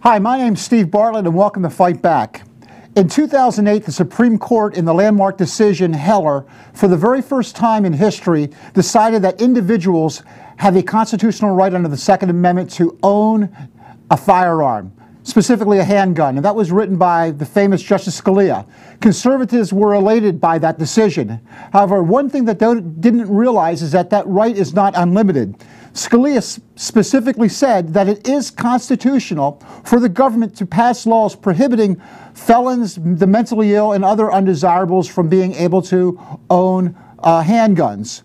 Hi, my name's Steve Bartlett and welcome to Fight Back. In 2008, the Supreme Court, in the landmark decision Heller, for the very first time in history, decided that individuals have a constitutional right under the Second Amendment to own a firearm, specifically a handgun, and that was written by the famous Justice Scalia. Conservatives were elated by that decision. However, one thing that they didn't realize is that that right is not unlimited. Scalia specifically said that it is constitutional for the government to pass laws prohibiting felons, the mentally ill, and other undesirables from being able to own handguns.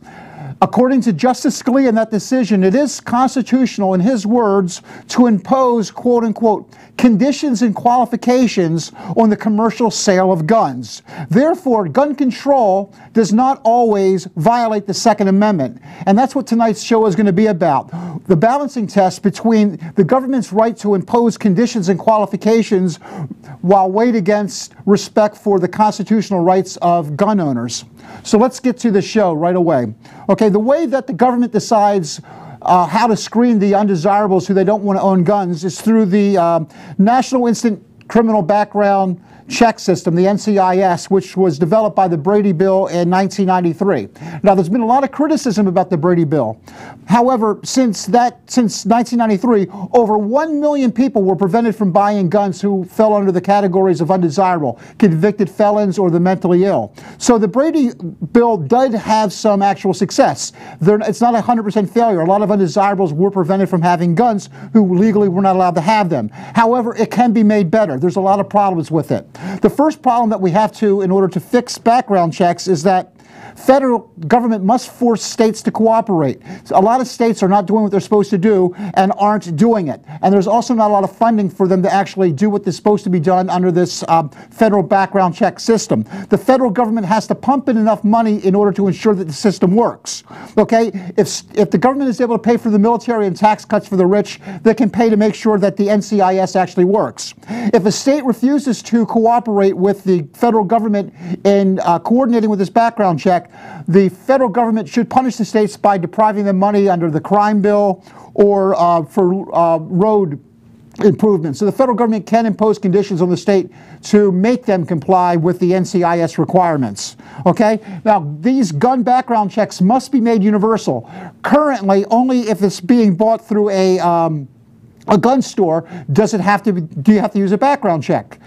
According to Justice Scalia in that decision, it is constitutional, in his words, to impose, quote unquote, conditions and qualifications on the commercial sale of guns. Therefore, gun control does not always violate the Second Amendment. And that's what tonight's show is going to be about. The balancing test between the government's right to impose conditions and qualifications while weighed against respect for the constitutional rights of gun owners. So let's get to the show right away. Okay, the way that the government decides how to screen the undesirables who they don't want to own guns is through the National Instant Criminal Background Check System, the NCIS, which was developed by the Brady Bill in 1993. Now, there's been a lot of criticism about the Brady Bill. However, since 1993, over 1 million people were prevented from buying guns who fell under the categories of undesirable, convicted felons, or the mentally ill. So the Brady Bill did have some actual success. It's not a 100% failure. A lot of undesirables were prevented from having guns who legally were not allowed to have them. However, it can be made better. There's a lot of problems with it. The first problem that we have to, in order to fix background checks, is that federal government must force states to cooperate. A lot of states are not doing what they're supposed to do and aren't doing it. And there's also not a lot of funding for them to actually do what is supposed to be done under this federal background check system. The federal government has to pump in enough money in order to ensure that the system works. Okay? If the government is able to pay for the military and tax cuts for the rich, they can pay to make sure that the NCIS actually works. If a state refuses to cooperate with the federal government in coordinating with this background check, the federal government should punish the states by depriving them money under the crime bill or for road improvements. So the federal government can impose conditions on the state to make them comply with the NCIS requirements. Okay? Now, these gun background checks must be made universal. Currently, only if it's being bought through a gun store do you have to use a background check.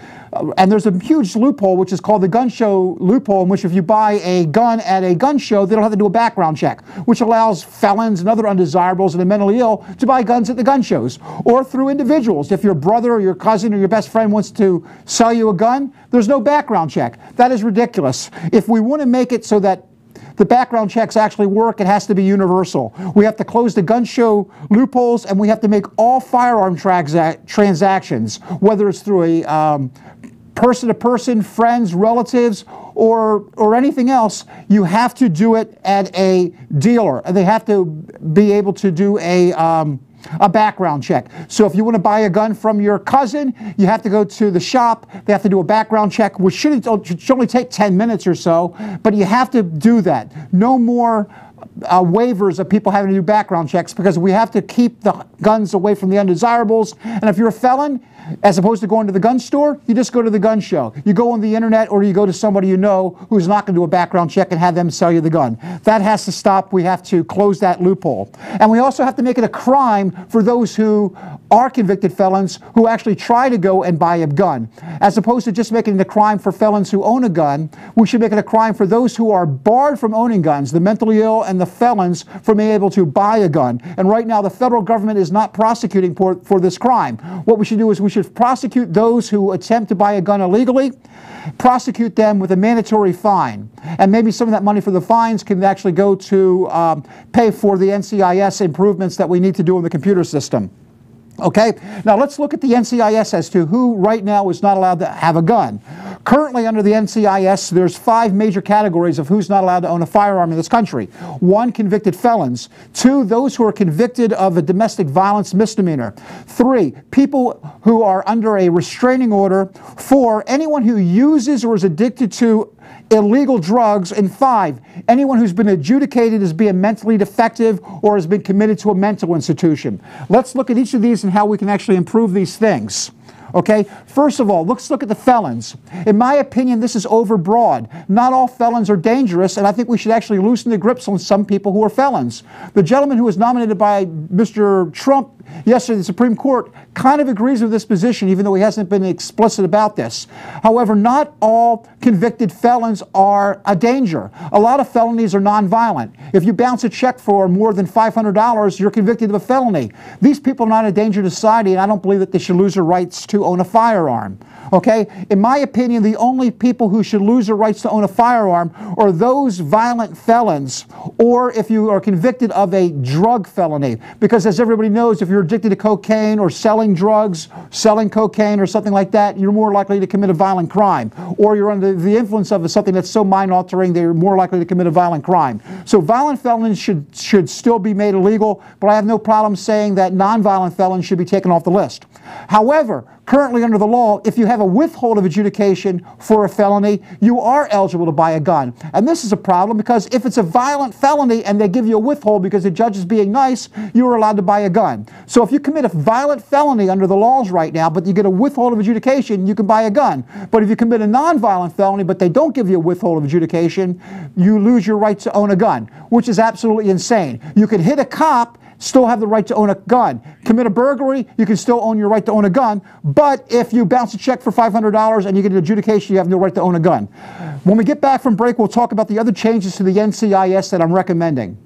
And there's a huge loophole, which is called the gun show loophole, in which if you buy a gun at a gun show, they don't have to do a background check, which allows felons and other undesirables and the mentally ill to buy guns at the gun shows. Or through individuals. If your brother or your cousin or your best friend wants to sell you a gun, there's no background check. That is ridiculous. If we want to make it so that the background checks actually work, it has to be universal. We have to close the gun show loopholes, and we have to make all firearm transactions, whether it's through a person-to-person, friends, relatives, or anything else, you have to do it at a dealer. And they have to be able to do a background check. So if you want to buy a gun from your cousin, you have to go to the shop. They have to do a background check, which should only take 10 minutes or so, but you have to do that. No more waivers of people having to do background checks, because we have to keep the guns away from the undesirables. And if you're a felon, as opposed to going to the gun store, you just go to the gun show. You go on the internet, or you go to somebody you know who's not going to do a background check and have them sell you the gun. That has to stop. We have to close that loophole. And we also have to make it a crime for those who are convicted felons who actually try to go and buy a gun. As opposed to just making it a crime for felons who own a gun, we should make it a crime for those who are barred from owning guns, the mentally ill and the felons, from being able to buy a gun. And right now, the federal government is not prosecuting for this crime. What we should do is we should prosecute those who attempt to buy a gun illegally, prosecute them with a mandatory fine. And maybe some of that money for the fines can actually go to pay for the NCIS improvements that we need to do in the computer system. Okay, now let's look at the NCIS as to who right now is not allowed to have a gun. Currently under the NCIS, there's 5 major categories of who's not allowed to own a firearm in this country. 1, convicted felons. 2, those who are convicted of a domestic violence misdemeanor. 3, people who are under a restraining order. 4, anyone who uses or is addicted to illegal drugs. And 5, anyone who's been adjudicated as being mentally defective or has been committed to a mental institution. Let's look at each of these and how we can actually improve these things. Okay, first of all, let's look at the felons. In my opinion, this is overbroad. Not all felons are dangerous, and I think we should actually loosen the grips on some people who are felons. The gentleman who was nominated by Mr. Trump yesterday, the Supreme Court, kind of agrees with this position, even though he hasn't been explicit about this. However, not all convicted felons are a danger. A lot of felonies are nonviolent. If you bounce a check for more than $500, you're convicted of a felony. These people are not a danger to society, and I don't believe that they should lose their rights to own a firearm. Okay? In my opinion, the only people who should lose their rights to own a firearm are those violent felons, or if you are convicted of a drug felony. Because as everybody knows, if you're addicted to cocaine or selling drugs, selling cocaine or something like that, you're more likely to commit a violent crime. Or you're under the influence of something that's so mind-altering that you're more likely to commit a violent crime. So violent felons should still be made illegal, but I have no problem saying that non-violent felons should be taken off the list. However, currently under the law, if you have a withhold of adjudication for a felony, you are eligible to buy a gun. And this is a problem because if it's a violent felony and they give you a withhold because the judge is being nice, you are allowed to buy a gun. So if you commit a violent felony under the laws right now, but you get a withhold of adjudication, you can buy a gun. But if you commit a non-violent felony, but they don't give you a withhold of adjudication, you lose your right to own a gun, which is absolutely insane. You can hit a cop, still have the right to own a gun. Commit a burglary, you can still own your right to own a gun, but if you bounce a check for $500 and you get an adjudication, you have no right to own a gun. When we get back from break, we'll talk about the other changes to the NCIS that I'm recommending.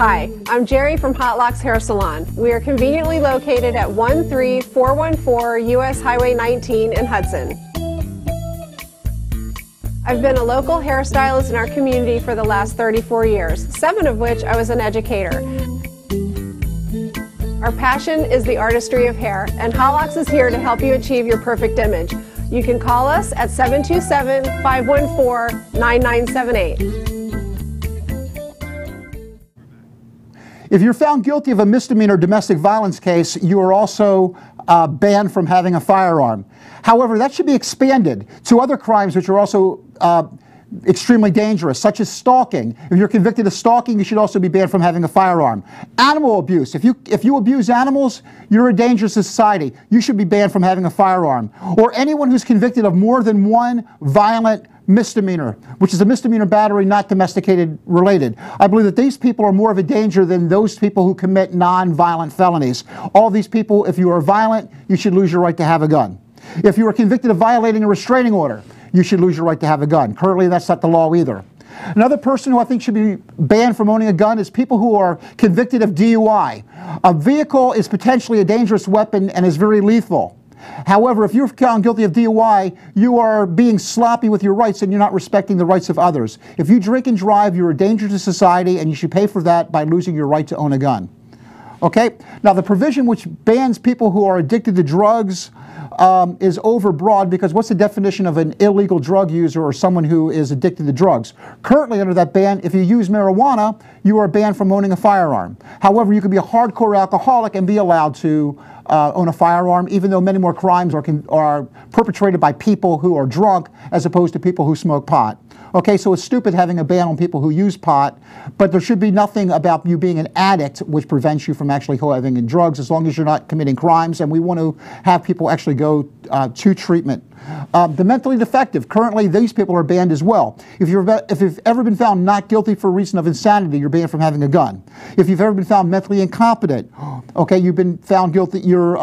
Hi, I'm Jerry from Hot Locks Hair Salon. We are conveniently located at 13414 US Highway 19 in Hudson. I've been a local hairstylist in our community for the last 34 years, 7 of which I was an educator. Our passion is the artistry of hair, and Hot Locks is here to help you achieve your perfect image. You can call us at 727-514-9978. If you're found guilty of a misdemeanor domestic violence case, you are also banned from having a firearm. However, that should be expanded to other crimes which are also extremely dangerous, such as stalking. If you're convicted of stalking, you should also be banned from having a firearm. Animal abuse. If you abuse animals, you're a danger to society. You should be banned from having a firearm. Or anyone who's convicted of more than one violent misdemeanor, which is a misdemeanor battery not domesticated related. I believe that these people are more of a danger than those people who commit non-violent felonies. All these people, if you are violent, you should lose your right to have a gun. If you are convicted of violating a restraining order, you should lose your right to have a gun. Currently, that's not the law either. Another person who I think should be banned from owning a gun is people who are convicted of DUI. A vehicle is potentially a dangerous weapon and is very lethal. However, if you're found guilty of DUI, you are being sloppy with your rights and you're not respecting the rights of others. If you drink and drive, you're a danger to society and you should pay for that by losing your right to own a gun. Okay? Now, the provision which bans people who are addicted to drugs is overbroad, because what's the definition of an illegal drug user or someone who is addicted to drugs? Currently under that ban, if you use marijuana, you are banned from owning a firearm. However, you can be a hardcore alcoholic and be allowed to own a firearm, even though many more crimes are perpetrated by people who are drunk as opposed to people who smoke pot. Okay, so it's stupid having a ban on people who use pot, but there should be nothing about you being an addict which prevents you from actually having drugs, as long as you're not committing crimes, and we want to have people actually go to treatment. The mentally defective, currently these people are banned as well. If you've ever been found not guilty for a reason of insanity, you're banned from having a gun. If you've ever been found mentally incompetent, okay, you've been found guilty, you're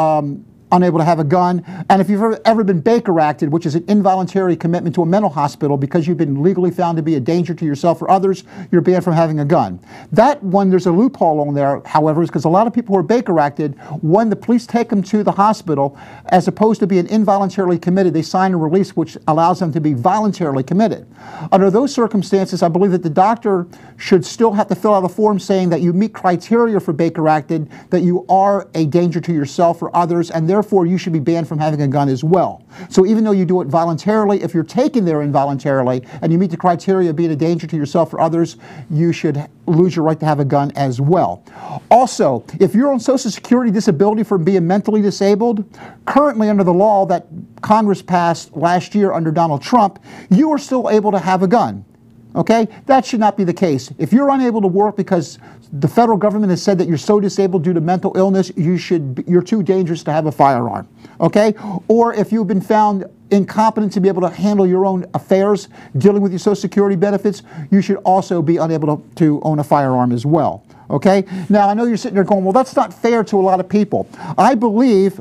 unable to have a gun. And if you've ever been Baker Acted, which is an involuntary commitment to a mental hospital because you've been legally found to be a danger to yourself or others, you're banned from having a gun. That one, there's a loophole on there, however, is because a lot of people who are Baker Acted, when the police take them to the hospital, as opposed to being involuntarily committed, they sign a release which allows them to be voluntarily committed. Under those circumstances, I believe that the doctor should still have to fill out a form saying that you meet criteria for Baker Acted, that you are a danger to yourself or others, and therefore you should be banned from having a gun as well. So even though you do it voluntarily, if you're taken there involuntarily and you meet the criteria of being a danger to yourself or others, you should lose your right to have a gun as well. Also, if you're on Social Security disability for being mentally disabled, currently under the law that Congress passed last year under Donald Trump, you are still able to have a gun. Okay? That should not be the case. If you're unable to work because the federal government has said that you're so disabled due to mental illness, you're too dangerous to have a firearm. Okay? Or if you've been found incompetent to be able to handle your own affairs, dealing with your Social Security benefits, you should also be unable to own a firearm as well. Okay? Now, I know you're sitting there going, well, that's not fair to a lot of people. I believe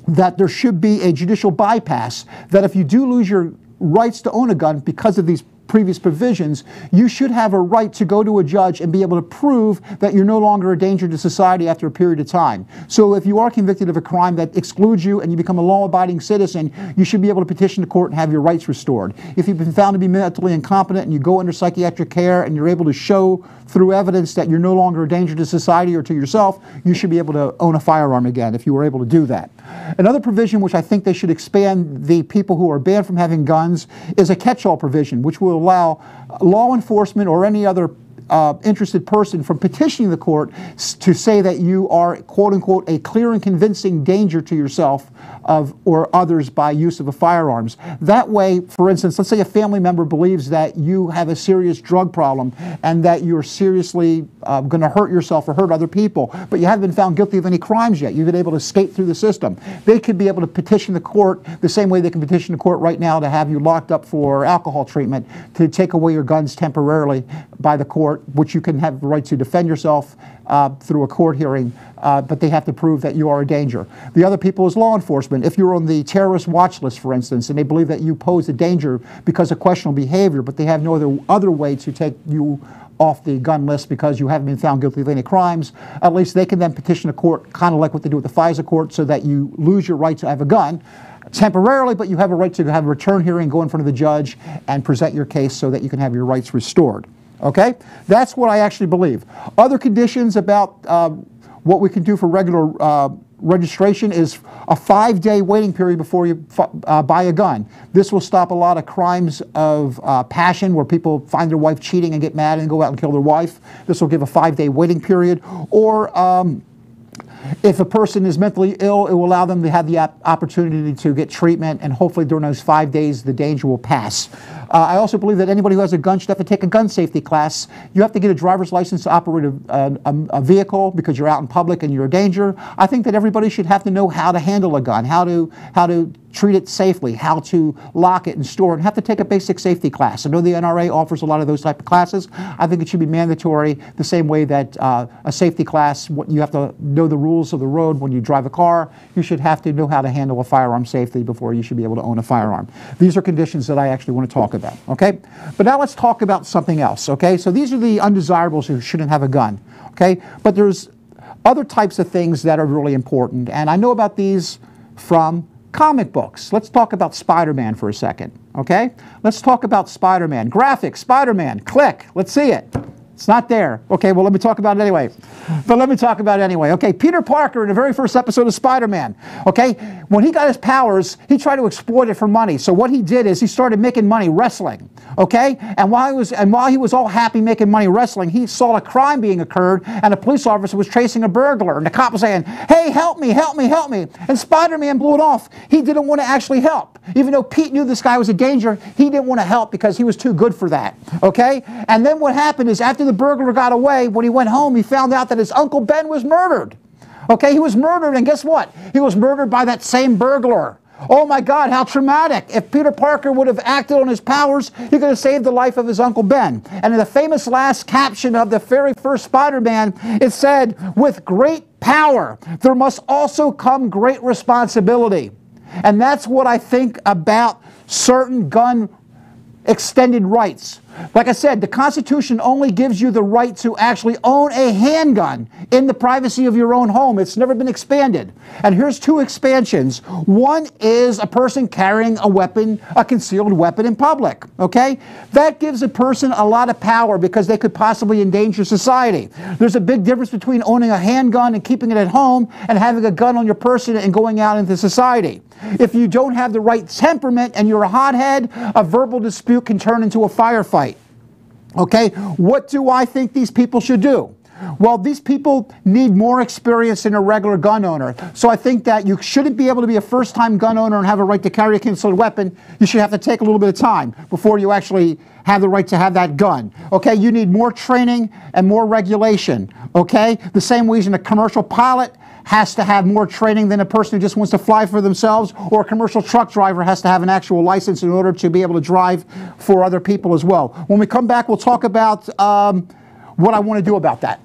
that there should be a judicial bypass, that if you do lose your rights to own a gun because of these previous provisions, you should have a right to go to a judge and be able to prove that you're no longer a danger to society after a period of time. So if you are convicted of a crime that excludes you and you become a law-abiding citizen, you should be able to petition the court and have your rights restored. If you've been found to be mentally incompetent and you go under psychiatric care and you're able to show through evidence that you're no longer a danger to society or to yourself, you should be able to own a firearm again if you were able to do that. Another provision which I think they should expand the people who are banned from having guns is a catch-all provision, which will allow law enforcement or any other interested person from petitioning the court to say that you are, quote unquote, a clear and convincing danger to yourself or others by use of a firearms. That way, for instance, let's say a family member believes that you have a serious drug problem and that you're seriously going to hurt yourself or hurt other people, but you haven't been found guilty of any crimes yet. You've been able to skate through the system. They could be able to petition the court the same way they can petition the court right now to have you locked up for alcohol treatment, to take away your guns temporarily by the court, which you can have the right to defend yourself through a court hearing, but they have to prove that you are a danger. The other people is law enforcement. If you're on the terrorist watch list, for instance, and they believe that you pose a danger because of questionable behavior, but they have no other way to take you off the gun list because you haven't been found guilty of any crimes, at least they can then petition the court, kind of like what they do with the FISA court, so that you lose your right to have a gun temporarily, but you have a right to have a return hearing, go in front of the judge, and present your case so that you can have your rights restored. Okay? That's what I actually believe. Other conditions about what we can do for regular registration is a 5-day waiting period before you buy a gun. This will stop a lot of crimes of passion where people find their wife cheating and get mad and go out and kill their wife. This will give a 5-day waiting period. Or if a person is mentally ill, it will allow them to have the opportunity to get treatment, and hopefully during those 5 days the danger will pass. I also believe that anybody who has a gun should have to take a gun safety class. You have to get a driver's license to operate a vehicle because you're out in public and you're a danger. I think that everybody should have to know how to handle a gun, how to treat it safely, how to lock it and store it, and have to take a basic safety class. I know the NRA offers a lot of those type of classes. I think it should be mandatory the same way that a safety class, you have to know the rules of the road when you drive a car. You should have to know how to handle a firearm safely before you should be able to own a firearm. These are conditions that I actually want to talk about, okay? But now let's talk about something else, okay? So these are the undesirables who shouldn't have a gun, okay? But there's other types of things that are really important, and I know about these from comic books. Let's talk about Spider-Man for a second, okay? Let's talk about Spider-Man. Graphics, Spider-Man, click, let's see it. It's not there. Okay, well, let me talk about it anyway. But let me talk about it anyway. Okay, Peter Parker in the very first episode of Spider-Man, okay, when he got his powers, he tried to exploit it for money. So what he did is he started making money wrestling, okay? And while he was all happy making money wrestling, he saw a crime being occurred, and a police officer was chasing a burglar, and the cop was saying, "Hey, help me, help me, help me." And Spider-Man blew it off. He didn't want to actually help. Even though Pete knew this guy was a danger, he didn't want to help because he was too good for that, okay? And then what happened is after the burglar got away, when he went home, he found out that his Uncle Ben was murdered. Okay, he was murdered, and guess what? He was murdered by that same burglar. Oh my God, how traumatic. If Peter Parker would have acted on his powers, he could have saved the life of his Uncle Ben. And in the famous last caption of the very first Spider-Man, it said, with great power, there must also come great responsibility. And that's what I think about certain gun extended rights. Like I said, the Constitution only gives you the right to actually own a handgun in the privacy of your own home. It's never been expanded. And here's two expansions. One is a person carrying a weapon, a concealed weapon in public, okay? That gives a person a lot of power because they could possibly endanger society. There's a big difference between owning a handgun and keeping it at home and having a gun on your person and going out into society. If you don't have the right temperament and you're a hothead, a verbal dispute can turn into a firefight. Okay, what do I think these people should do? Well, these people need more experience than a regular gun owner. So I think that you shouldn't be able to be a first-time gun owner and have a right to carry a concealed weapon. You should have to take a little bit of time before you actually have the right to have that gun. Okay, you need more training and more regulation. Okay, the same reason a commercial pilot has to have more training than a person who just wants to fly for themselves, or a commercial truck driver has to have an actual license in order to be able to drive for other people as well. When we come back, we'll talk about what I want to do about that.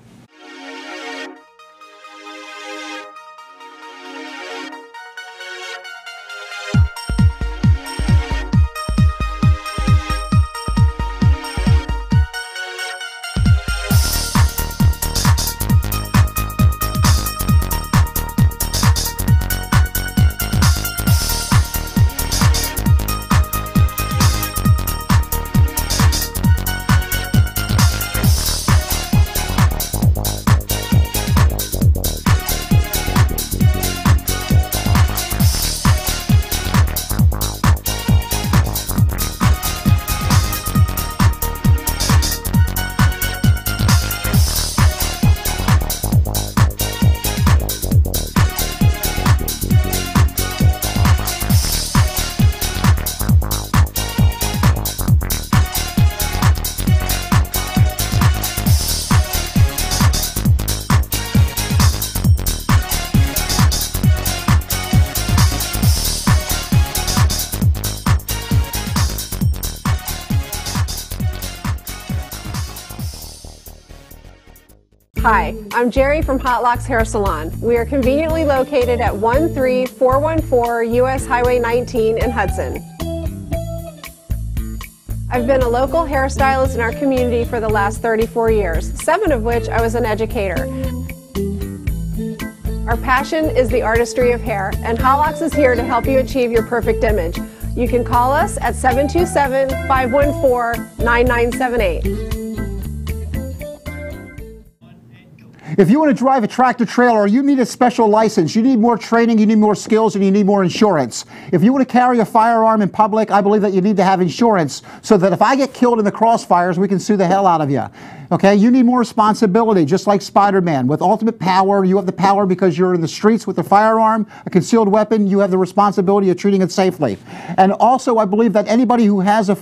Hi, I'm Jerry from Hot Locks Hair Salon. We are conveniently located at 13414 US Highway 19 in Hudson. I've been a local hairstylist in our community for the last 34 years, 7 of which I was an educator. Our passion is the artistry of hair, and Hot Locks is here to help you achieve your perfect image. You can call us at 727-514-9978. If you want to drive a tractor trailer, you need a special license. You need more training, you need more skills, and you need more insurance. If you want to carry a firearm in public, I believe that you need to have insurance so that if I get killed in the crossfires, we can sue the hell out of you. Okay, you need more responsibility, just like Spider-Man. With ultimate power, you have the power because you're in the streets with a firearm, a concealed weapon, you have the responsibility of treating it safely. And also, I believe that anybody who has a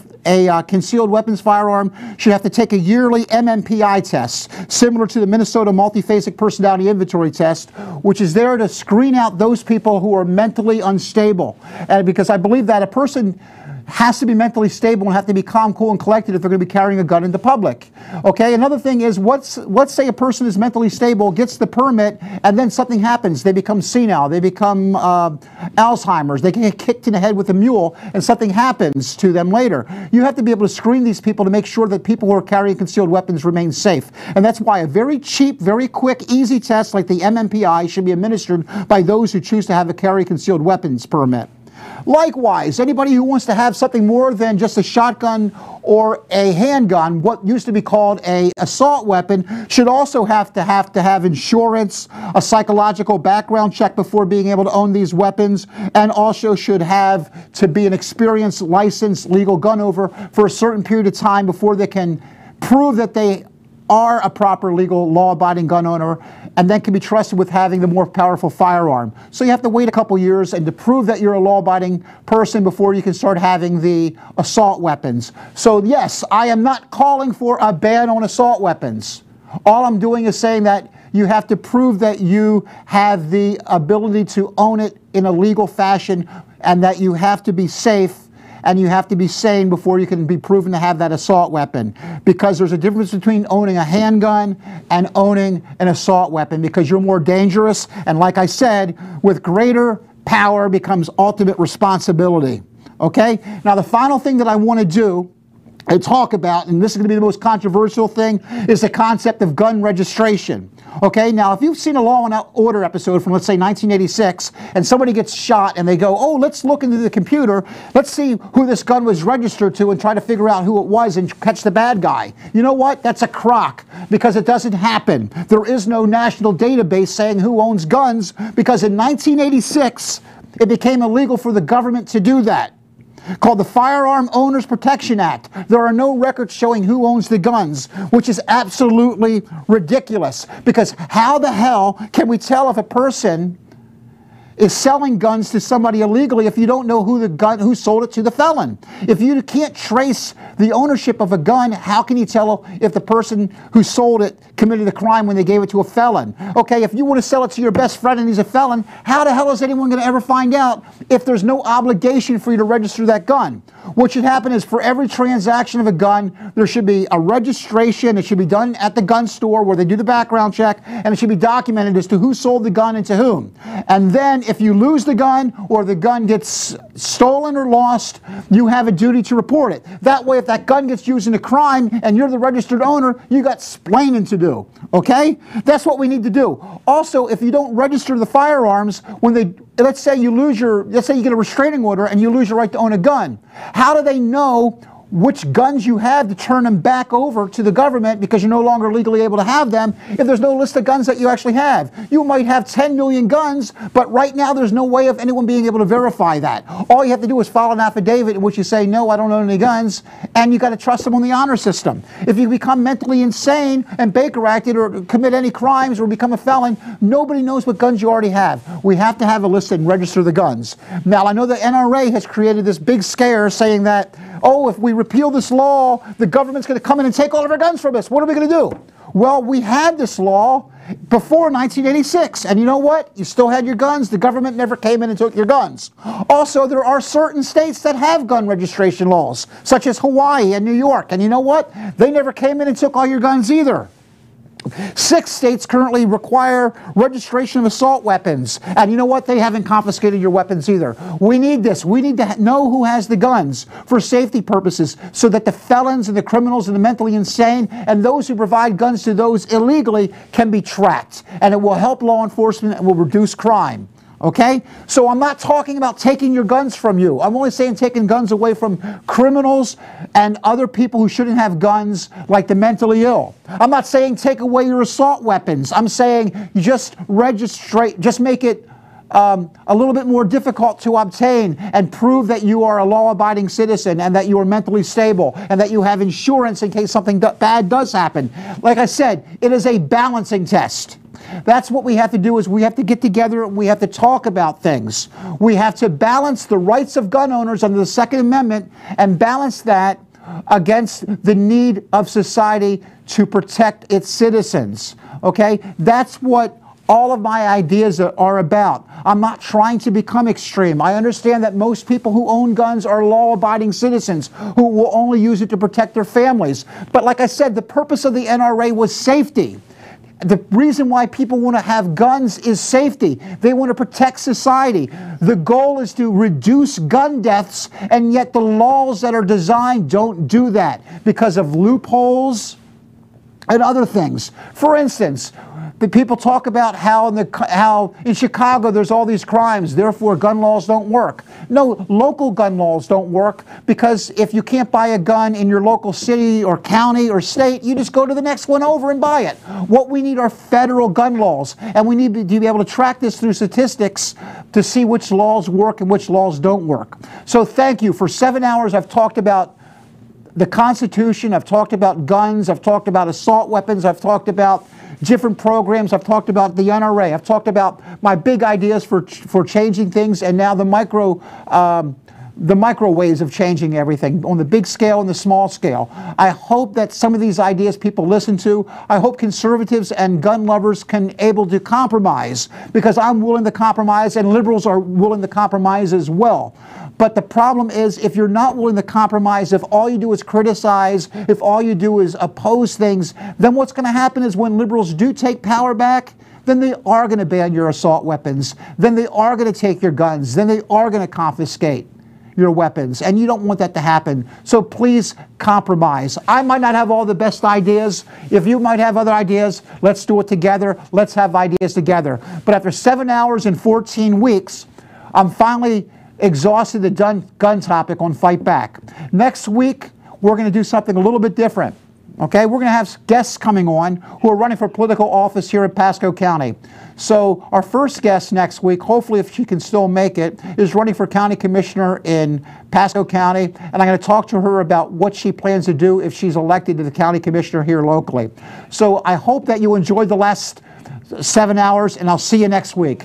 concealed weapons firearm should have to take a yearly MMPI test, similar to the Minnesota Multiphasic Personality Inventory Test, which is there to screen out those people who are mentally unstable. And because I believe that a person has to be mentally stable and have to be calm, cool, and collected if they're going to be carrying a gun into public. Okay, another thing is, let's say a person is mentally stable, gets the permit, and then something happens. They become senile, they become Alzheimer's, they get kicked in the head with a mule, and something happens to them later. You have to be able to screen these people to make sure that people who are carrying concealed weapons remain safe. And that's why a very cheap, very quick, easy test like the MMPI should be administered by those who choose to have a carry concealed weapons permit. Likewise, anybody who wants to have something more than just a shotgun or a handgun, what used to be called an assault weapon, should also have to have insurance, a psychological background check before being able to own these weapons, and also should have to be an experienced, licensed, legal gun owner for a certain period of time before they can prove that they are a proper, legal, law-abiding gun owner, and then can be trusted with having the more powerful firearm. So you have to wait a couple years and to prove that you're a law-abiding person before you can start having the assault weapons. So yes, I am not calling for a ban on assault weapons. All I'm doing is saying that you have to prove that you have the ability to own it in a legal fashion and that you have to be safe and you have to be sane before you can be proven to have that assault weapon. Because there's a difference between owning a handgun and owning an assault weapon, because you're more dangerous, and like I said, with greater power becomes ultimate responsibility. Okay? Now the final thing that I want to do and talk about, and this is going to be the most controversial thing, is the concept of gun registration. Okay, now if you've seen a Law and Order episode from, let's say, 1986, and somebody gets shot and they go, oh, let's look into the computer, let's see who this gun was registered to and try to figure out who it was and catch the bad guy. You know what? That's a crock, because it doesn't happen. There is no national database saying who owns guns, because in 1986, it became illegal for the government to do that, called the Firearm Owners Protection Act. There are no records showing who owns the guns, which is absolutely ridiculous, because how the hell can we tell if a person is selling guns to somebody illegally if you don't know who sold it to the felon? If you can't trace the ownership of a gun, how can you tell if the person who sold it committed a crime when they gave it to a felon? Okay, if you want to sell it to your best friend and he's a felon, how the hell is anyone going to ever find out if there's no obligation for you to register that gun? What should happen is, for every transaction of a gun, there should be a registration. It should be done at the gun store where they do the background check, and it should be documented as to who sold the gun and to whom. And then if you lose the gun, or the gun gets stolen or lost, you have a duty to report it. That way, if that gun gets used in a crime and you're the registered owner, you got splaining to do. Okay? That's what we need to do. Also, if you don't register the firearms, let's say you get a restraining order and you lose your right to own a gun. How do they know which guns you have to turn them back over to the government, because you're no longer legally able to have them, if there's no list of guns that you actually have? You might have 10 million guns, but right now there's no way of anyone being able to verify that. All you have to do is file an affidavit in which you say, no, I don't own any guns, and you got to trust them on the honor system. If you become mentally insane and Baker acted or commit any crimes or become a felon, nobody knows what guns you already have. We have to have a list and register the guns. Now, I know the NRA has created this big scare saying that, oh, if we repeal this law, the government's going to come in and take all of our guns from us. What are we going to do? Well, we had this law before 1986, and you know what? You still had your guns. The government never came in and took your guns. Also, there are certain states that have gun registration laws, such as Hawaii and New York, and you know what? They never came in and took all your guns either. 6 states currently require registration of assault weapons. And you know what? They haven't confiscated your weapons either. We need this. We need to know who has the guns for safety purposes, so that the felons and the criminals and the mentally insane and those who provide guns to those illegally can be tracked. And it will help law enforcement and will reduce crime. Okay? So I'm not talking about taking your guns from you. I'm only saying taking guns away from criminals and other people who shouldn't have guns, like the mentally ill. I'm not saying take away your assault weapons. I'm saying you just make it a little bit more difficult to obtain, and prove that you are a law-abiding citizen and that you are mentally stable and that you have insurance in case something bad does happen. Like I said, it is a balancing test. That's what we have to do, is we have to get together and we have to talk about things. We have to balance the rights of gun owners under the Second Amendment and balance that against the need of society to protect its citizens. Okay? That's what all of my ideas are about. I'm not trying to become extreme. I understand that most people who own guns are law-abiding citizens who will only use it to protect their families. But like I said, the purpose of the NRA was safety. The reason why people want to have guns is safety. They want to protect society. The goal is to reduce gun deaths, and yet the laws that are designed don't do that because of loopholes and other things. For instance, the people talk about how in Chicago there's all these crimes, therefore gun laws don't work. No, local gun laws don't work, because if you can't buy a gun in your local city or county or state, you just go to the next one over and buy it. What we need are federal gun laws, and we need to be able to track this through statistics to see which laws work and which laws don't work. So thank you. For 7 hours I've talked about the Constitution, I've talked about guns, I've talked about assault weapons, I've talked about different programs, I've talked about the NRA, I've talked about my big ideas for changing things, and now the the microwaves of changing everything on the big scale and the small scale. I hope that some of these ideas people listen to. I hope conservatives and gun lovers can able to compromise, because I'm willing to compromise and liberals are willing to compromise as well. But the problem is, if you're not willing to compromise, if all you do is criticize, if all you do is oppose things, then what's going to happen is when liberals do take power back, then they are going to ban your assault weapons. Then they are going to take your guns. Then they are going to confiscate your weapons, and you don't want that to happen. So please compromise. I might not have all the best ideas. If you might have other ideas, let's do it together. Let's have ideas together. But after 7 hours and 14 weeks, I'm finally exhausted the gun topic on Fight Back. Next week, we're going to do something a little bit different. Okay, we're going to have guests coming on who are running for political office here in Pasco County. So our first guest next week, hopefully if she can still make it, is running for county commissioner in Pasco County. And I'm going to talk to her about what she plans to do if she's elected to the county commissioner here locally. So I hope that you enjoyed the last 7 hours, and I'll see you next week.